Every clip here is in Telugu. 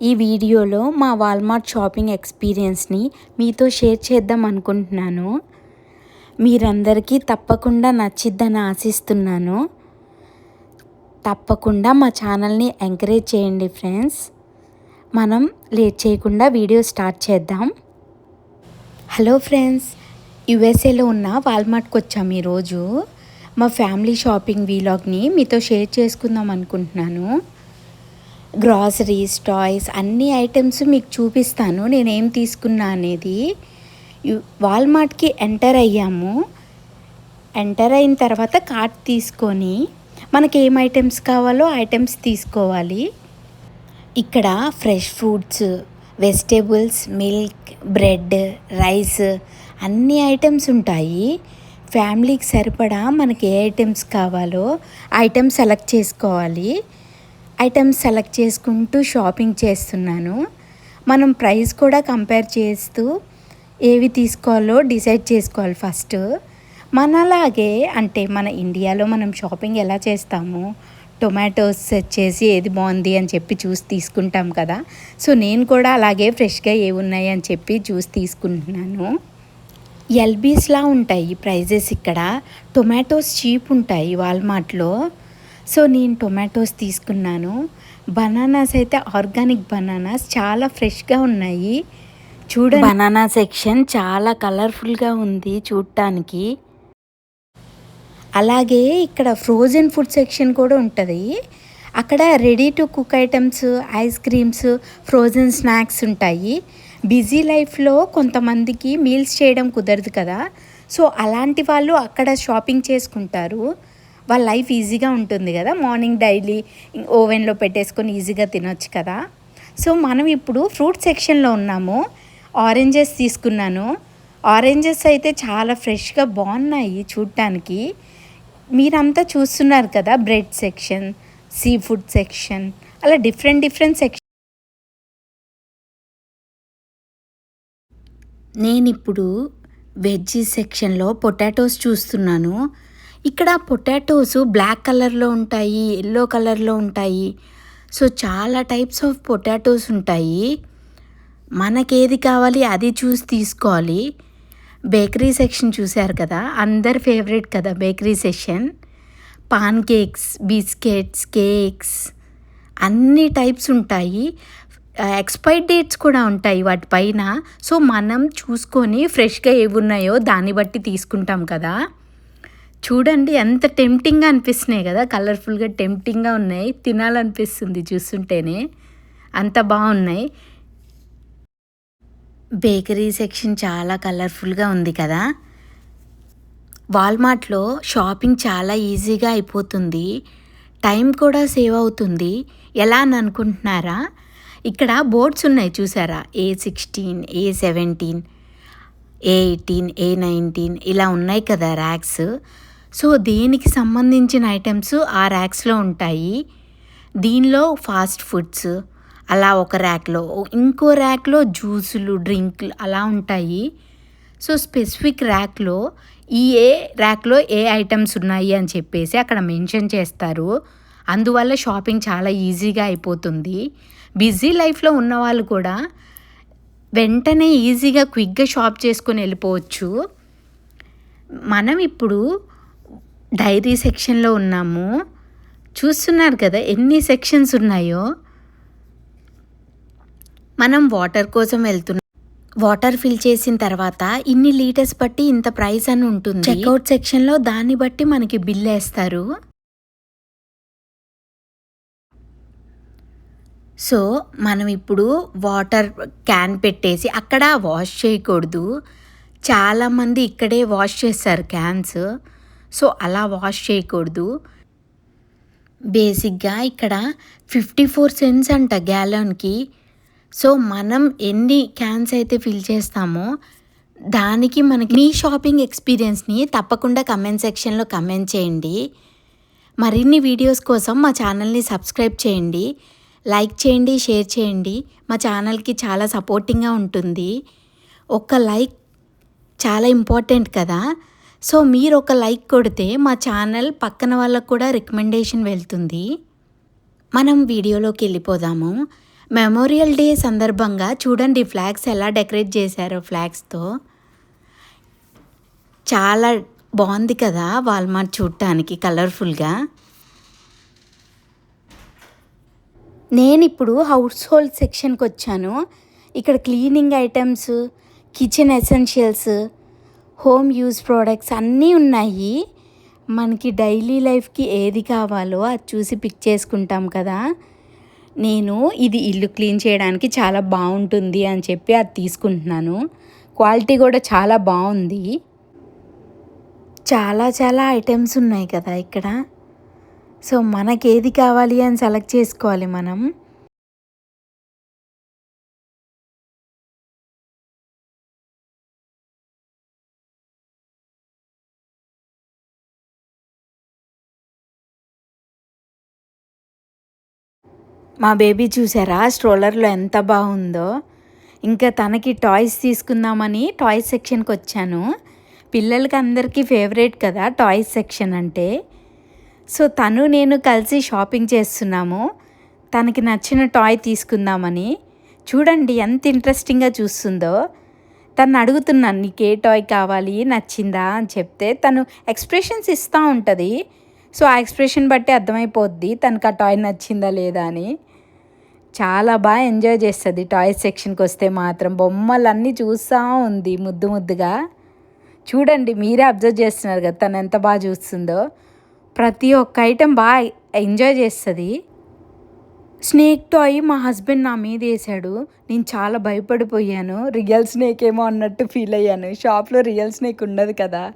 ఈ వీడియోలో మా వాల్మార్ట్ షాపింగ్ ఎక్స్పీరియన్స్ని మీతో షేర్ చేద్దాం అనుకుంటున్నాను. మీరందరికీ తప్పకుండా నచ్చిద్దని ఆశిస్తున్నాను. తప్పకుండా మా ఛానల్ని ఎంకరేజ్ చేయండి ఫ్రెండ్స్. మనం లేట్ చేయకుండా వీడియో స్టార్ట్ చేద్దాం. హలో ఫ్రెండ్స్, యుఎస్ఏలో ఉన్న వాల్మార్ట్కి వచ్చాము ఈరోజు. మా ఫ్యామిలీ షాపింగ్ వీలాగ్ని మీతో షేర్ చేసుకుందాం అనుకుంటున్నాను. గ్రాసరీస్, టాయ్స్ అన్ని ఐటమ్స్ మీకు చూపిస్తాను నేనేం తీసుకున్నా అనేది. వాల్మార్ట్కి ఎంటర్ అయ్యాము. ఎంటర్ అయిన తర్వాత కార్ట్ తీసుకొని మనకి ఏం ఐటమ్స్ కావాలో ఐటమ్స్ తీసుకోవాలి. ఇక్కడ fresh fruits, vegetables, milk, bread, rice అన్ని ఐటమ్స్ ఉంటాయి. ఫ్యామిలీకి సరిపడా మనకి ఏ ఐటమ్స్ కావాలో ఐటమ్స్ సెలెక్ట్ చేసుకోవాలి. ఐటమ్స్ సెలెక్ట్ చేసుకుంటూ షాపింగ్ చేస్తున్నాను. మనం ప్రైస్ కూడా కంపేర్ చేస్తూ ఏవి తీసుకోవాలో డిసైడ్ చేసుకోవాలి ఫస్ట్. మనలాగే అంటే మన ఇండియాలో మనం షాపింగ్ ఎలా చేస్తాము, టొమాటోస్ సెర్చ్ చేసి ఏది బాగుంది అని చెప్పి చూసి తీసుకుంటాం కదా. సో నేను కూడా అలాగే ఫ్రెష్గా ఏవి ఉన్నాయి అని చెప్పి చూసి తీసుకుంటున్నాను. ఎల్బీస్లా ఉంటాయి ప్రైజెస్ ఇక్కడ. టొమాటోస్ చీప్ ఉంటాయి వాల్మార్ట్లో. సో నేను టొమాటోస్ తీసుకున్నాను. బనానాస్ అయితే ఆర్గానిక్ బనానాస్ చాలా ఫ్రెష్గా ఉన్నాయి. చూడండి, బనానా సెక్షన్ చాలా కలర్ఫుల్గా ఉంది చూడటానికి. అలాగే ఇక్కడ ఫ్రోజన్ ఫుడ్ సెక్షన్ కూడా ఉంటుంది. అక్కడ ready to cook items, ice creams, frozen snacks ఉంటాయి. బిజీ లైఫ్లో కొంతమందికి మీల్స్ చేయడం కుదరదు కదా. సో అలాంటి వాళ్ళు అక్కడ షాపింగ్ చేసుకుంటారు. వాళ్ళ లైఫ్ ఈజీగా ఉంటుంది కదా, మార్నింగ్ డైలీ ఓవెన్లో పెట్టేసుకొని ఈజీగా తినొచ్చు కదా. సో మనం ఇప్పుడు ఫ్రూట్ సెక్షన్లో ఉన్నాము. ఆరెంజెస్ తీసుకున్నాను. ఆరెంజెస్ అయితే చాలా ఫ్రెష్గా బాగున్నాయి చూడటానికి. మీరంతా చూస్తున్నారు కదా, bread section, sea food section, అలా డిఫరెంట్ సెక్షన్. నేను ఇప్పుడు వెజ్ సెక్షన్లో పొటాటోస్ చూస్తున్నాను. ఇక్కడ పొటాటోస్ బ్లాక్ కలర్లో ఉంటాయి, ఎల్లో కలర్లో ఉంటాయి. సో చాలా టైప్స్ ఆఫ్ పొటాటోస్ ఉంటాయి. మనకేది కావాలి అది చూసి తీసుకోవాలి. బేకరీ సెక్షన్ చూశారు కదా, అందరి ఫేవరెట్ కదా bakery section. Pan cakes, biscuits, cakes అన్ని టైప్స్ ఉంటాయి. ఎక్స్పైరీ డేట్స్ కూడా ఉంటాయి వాటిపైన. సో మనం చూసుకొని ఫ్రెష్గా ఏవి ఉన్నాయో దాన్ని బట్టి తీసుకుంటాం కదా. చూడండి ఎంత టెంప్టింగ్గా అనిపిస్తున్నాయి కదా, కలర్ఫుల్గా టెంప్టింగ్గా ఉన్నాయి. తినాలనిపిస్తుంది చూస్తుంటేనే, అంత బాగున్నాయి. బేకరీ సెక్షన్ చాలా కలర్ఫుల్గా ఉంది కదా. వాల్మార్ట్లో షాపింగ్ చాలా ఈజీగా అయిపోతుంది, టైం కూడా సేవ్ అవుతుంది. ఎలా అని అనుకుంటున్నారా? ఇక్కడ బోర్డ్స్ ఉన్నాయి చూసారా, A16, A17, A18, A19 ఇలా ఉన్నాయి కదా ర్యాక్స్. సో దీనికి సంబంధించిన ఐటమ్స్ ఆ ర్యాక్స్లో ఉంటాయి. దీనిలో ఫాస్ట్ ఫుడ్స్ అలా ఒక ర్యాక్లో, ఇంకో ర్యాక్లో జ్యూసులు, డ్రింక్లు అలా ఉంటాయి. సో స్పెసిఫిక్ ర్యాక్లో ఏ ర్యాక్లో ఏ ఐటమ్స్ ఉన్నాయి అని చెప్పేసి అక్కడ మెన్షన్ చేస్తారు. అందువల్ల షాపింగ్ చాలా ఈజీగా అయిపోతుంది. బిజీ లైఫ్లో ఉన్నవాళ్ళు కూడా వెంటనే ఈజీగా క్విక్గా షాప్ చేసుకొని వెళ్ళిపోవచ్చు. మనం ఇప్పుడు డైరీ సెక్షన్లో ఉన్నాము. చూస్తున్నారు కదా ఎన్ని సెక్షన్స్ ఉన్నాయో. మనం వాటర్ కోసం వెళ్తున్నాం. వాటర్ ఫిల్ చేసిన తర్వాత ఇన్ని లీటర్స్ బట్టి ఇంత ప్రైస్ అని ఉంటుంది. చెక్అవుట్ సెక్షన్లో దాన్ని బట్టి మనకి బిల్ వేస్తారు. సో మనం ఇప్పుడు వాటర్ క్యాన్ పెట్టేసి అక్కడ వాష్ చేయకూడదు. చాలామంది ఇక్కడే వాష్ చేస్తారు క్యాన్స్. సో అలా వాష్ చేయకూడదు. బేసిక్గా ఇక్కడ 54 cents అంట గ్యాలన్కి. సో మనం ఎన్ని క్యాన్స్ అయితే ఫిల్ చేస్తామో దానికి మనకి. మీ షాపింగ్ ఎక్స్పీరియన్స్ని తప్పకుండా కమెంట్ సెక్షన్లో కమెంట్ చేయండి. మరిన్ని వీడియోస్ కోసం మా ఛానల్ని సబ్స్క్రైబ్ చేయండి, లైక్ చేయండి, షేర్ చేయండి. మా ఛానల్కి చాలా సపోర్టింగ్గా ఉంటుంది. ఒక లైక్ చాలా ఇంపార్టెంట్ కదా. సో మీరు ఒక లైక్ కొడితే మా ఛానల్ పక్కన వాళ్ళకు కూడా రికమెండేషన్ వెళ్తుంది. మనం వీడియోలోకి వెళ్ళిపోదాము. మెమోరియల్ డే సందర్భంగా చూడండి ఫ్లాగ్స్ ఎలా డెకరేట్ చేశారో ఫ్లాగ్స్తో. చాలా బాగుంది కదా వాల్మార్ట్ చూడటానికి కలర్ఫుల్గా. నేను ఇప్పుడు హౌస్ హోల్డ్ సెక్షన్కి వచ్చాను. ఇక్కడ cleaning items, kitchen essentials, home use products అన్నీ ఉన్నాయి. మనకి డైలీ లైఫ్కి ఏది కావాలో అది చూసి పిక్ చేసుకుంటాం కదా. నేను ఇది ఇల్లు క్లీన్ చేయడానికి చాలా బాగుంటుంది అని చెప్పి అది తీసుకుంటున్నాను. క్వాలిటీ కూడా చాలా బాగుంది. చాలా ఐటమ్స్ ఉన్నాయి కదా ఇక్కడ. సో మనకేది కావాలి అని సెలెక్ట్ చేసుకోవాలి మనం. మా బేబీ చూసారా స్ట్రోలర్లో ఎంత బాగుందో. ఇంకా తనకి టాయ్స్ తీసుకుందామని టాయ్స్ సెక్షన్కి వచ్చాను. పిల్లలకి అందరికీ ఫేవరెట్ కదా టాయ్స్ సెక్షన్ అంటే. సో తను నేను కలిసి షాపింగ్ చేస్తున్నాము. తనకి నచ్చిన టాయ్ తీసుకుందామని. చూడండి ఎంత ఇంట్రెస్టింగ్గా చూస్తుందో. తను అడుగుతున్నాను నీకు ఏ టాయ్ కావాలి నచ్చిందా అని చెప్తే తను ఎక్స్ప్రెషన్స్ ఇస్తూ ఉంటుంది. సో ఆ ఎక్స్ప్రెషన్ బట్టి అర్థమైపోద్ది తనకు ఆ టాయ్ నచ్చిందా లేదా అని. చాలా బాగా ఎంజాయ్ చేస్తుంది టాయ్స్ సెక్షన్కి వస్తే మాత్రం. బొమ్మలన్నీ చూస్తూ ఉంది ముద్దుగా. చూడండి మీరే అబ్జర్వ్ చేస్తున్నారు కదా తను ఎంత బాగా చూస్తుందో. ప్రతి ఒక్క ఐటెం బాగా ఎంజాయ్ చేస్తుంది. స్నేక్ టాయ్ మా హస్బెండ్ నా మీద వేసాడు. నేను చాలా భయపడిపోయాను. రియల్ స్నేక్ ఏమో అన్నట్టు ఫీల్ అయ్యాను. షాప్లో రియల్ స్నేక్ ఉండదు కదా.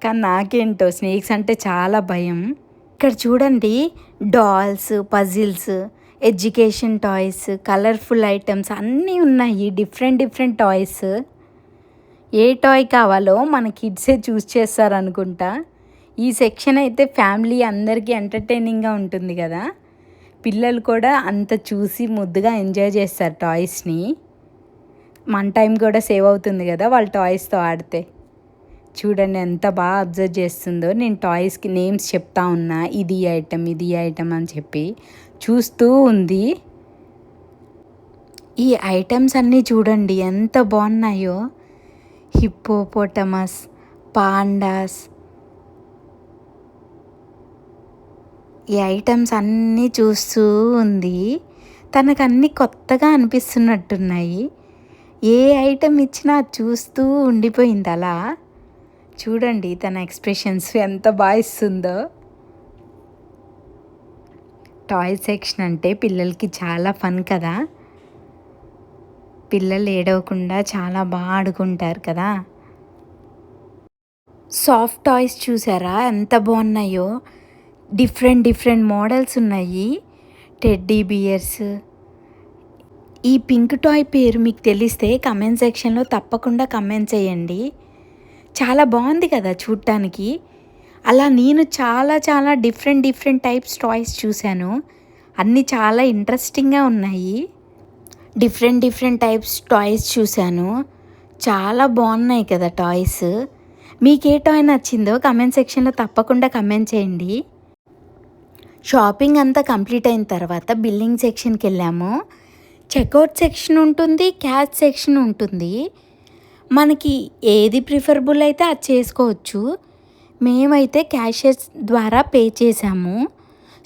కానీ నాకేంటో స్నేక్స్ అంటే చాలా భయం. ఇక్కడ చూడండి dolls, puzzles, education toys, colourful items అన్నీ ఉన్నాయి. Different toys. ఏ టాయ్ కావాలో మన కిడ్సే చూస్ చేస్తారనుకుంటా. ఈ సెక్షన్ అయితే ఫ్యామిలీ అందరికీ ఎంటర్టైనింగ్గా ఉంటుంది కదా. పిల్లలు కూడా అంత చూసి ముద్దుగా ఎంజాయ్ చేస్తారు టాయ్స్ని. మన టైం కూడా సేవ్ అవుతుంది కదా వాళ్ళు టాయ్స్తో ఆడితే. చూడండి ఎంత బాగా అబ్జర్వ్ చేస్తుందో. నేను టాయ్స్కి నేమ్స్ చెప్తా ఉన్నా, ఇది ఐటమ్ అని చెప్పి చూస్తూ ఉంది. ఈ ఐటమ్స్ అన్నీ చూడండి ఎంత బాగున్నాయో. హిప్పోపోటమస్, పాండాస్, ఈ ఐటమ్స్ అన్నీ చూస్తూ ఉంది. తనకు అన్నీ కొత్తగా అనిపిస్తున్నట్టున్నాయి. ఏ ఐటమ్ ఇచ్చినా చూస్తూ ఉండిపోయింది అలా. చూడండి తన ఎక్స్ప్రెషన్స్ ఎంత బాగా ఇస్తుందో. టాయ్ సెక్షన్ అంటే పిల్లలకి చాలా ఫన్ కదా. పిల్లలు ఏడవకుండా చాలా బాగా ఆడుకుంటారు కదా. సాఫ్ట్ టాయ్స్ చూసారా ఎంత బాగున్నాయో. డిఫరెంట్ మోడల్స్ ఉన్నాయి. Teddy beers. ఈ పింక్ టాయ్ పేరు మీకు తెలిస్తే కమెంట్ సెక్షన్లో తప్పకుండా కమెంట్ చేయండి. చాలా బాగుంది కదా చూడటానికి. అలా నేను చాలా డిఫరెంట్ టైప్స్ టాయ్స్ చూశాను. అన్నీ చాలా ఇంట్రెస్టింగ్గా ఉన్నాయి. డిఫరెంట్ టైప్స్ టాయ్స్ చూశాను. చాలా బాగున్నాయి కదా టాయ్స్. మీకు ఏ టాయ్ నచ్చిందో కమెంట్ సెక్షన్లో తప్పకుండా కమెంట్ చేయండి. షాపింగ్ అంతా కంప్లీట్ అయిన తర్వాత బిల్లింగ్ సెక్షన్కి వెళ్ళాము. చెక్అవుట్ సెక్షన్ ఉంటుంది, క్యాష్ సెక్షన్ ఉంటుంది. మనకి ఏది ప్రిఫరబుల్ అయితే అది చేసుకోవచ్చు. మేమైతే క్యాషియర్స్ ద్వారా పే చేసాము.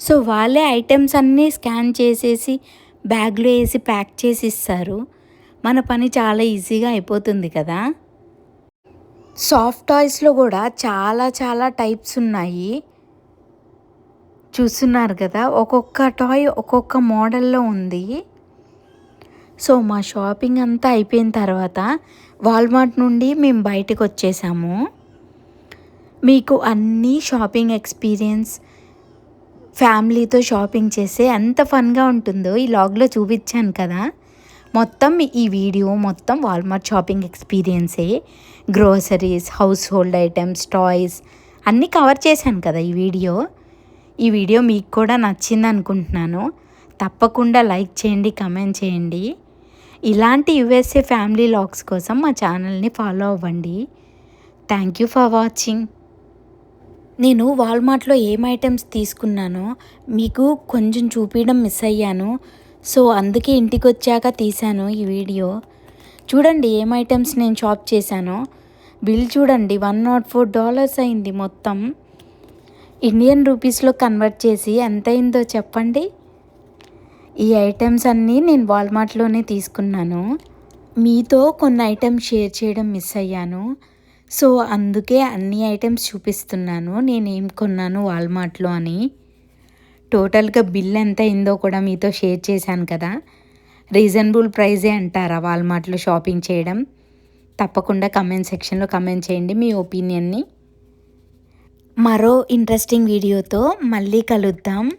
సో వాళ్ళే ఐటమ్స్ అన్నీ స్కాన్ చేసేసి బ్యాగ్లో వేసి ప్యాక్ చేసి ఇస్తారు. మన పని చాలా ఈజీగా అయిపోతుంది కదా. సాఫ్ట్ టాయ్స్లో కూడా చాలా టైప్స్ ఉన్నాయి. చూస్తున్నారు కదా ఒక్కొక్క టాయ్ ఒక్కొక్క మోడల్లో ఉంది. సో మా షాపింగ్ అంతా అయిపోయిన తర్వాత వాల్మార్ట్ నుండి మేము బయటకు వచ్చేసాము. మీకు అన్నీ షాపింగ్ ఎక్స్పీరియన్స్ ఫ్యామిలీతో షాపింగ్ చేస్తే ఎంత ఫన్గా ఉంటుందో ఈ లాగ్లో చూపించాను కదా. మొత్తం ఈ వీడియో మొత్తం వాల్మార్ట్ షాపింగ్ ఎక్స్పీరియన్సే. Groceries, household items, toys అన్నీ కవర్ చేశాను కదా ఈ వీడియో మీకు కూడా నచ్చింది అనుకుంటున్నాను. తప్పకుండా లైక్ చేయండి, కమెంట్ చేయండి. ఇలాంటి యూఎస్ఏ ఫ్యామిలీ లాగ్స్ కోసం మా ఛానల్ని ఫాలో అవ్వండి. Thank you for watching. నేను వాల్మార్ట్లో ఏం ఐటమ్స్ తీసుకున్నానో మీకు కొంచెం చూపించడం మిస్ అయ్యాను. సో అందుకే ఇంటికి వచ్చాక తీశాను ఈ వీడియో. చూడండి ఏం ఐటమ్స్ నేను షాప్ చేశానో. బిల్ చూడండి, $104 అయింది మొత్తం. ఇండియన్ రూపీస్లో కన్వర్ట్ చేసి ఎంత అయిందో చెప్పండి. ఈ ఐటమ్స్ అన్నీ నేను వాల్మార్ట్లోనే తీసుకున్నాను. మీతో కొన్ని ఐటమ్స్ షేర్ చేయడం మిస్ అయ్యాను. సో అందుకే అన్ని ఐటమ్స్ చూపిస్తున్నాను నేనేం కొన్నాను వాల్మార్ట్లో అని. టోటల్గా బిల్ ఎంత అయిందో కూడా మీతో షేర్ చేశాను కదా. రీజనబుల్ ప్రైజే అంటారా వాల్మార్ట్లో షాపింగ్ చేయడం? తప్పకుండా కమెంట్ సెక్షన్లో కమెంట్ చేయండి మీ ఒపీనియన్ని. మరో ఇంట్రెస్టింగ్ వీడియోతో మళ్ళీ కలుద్దాం.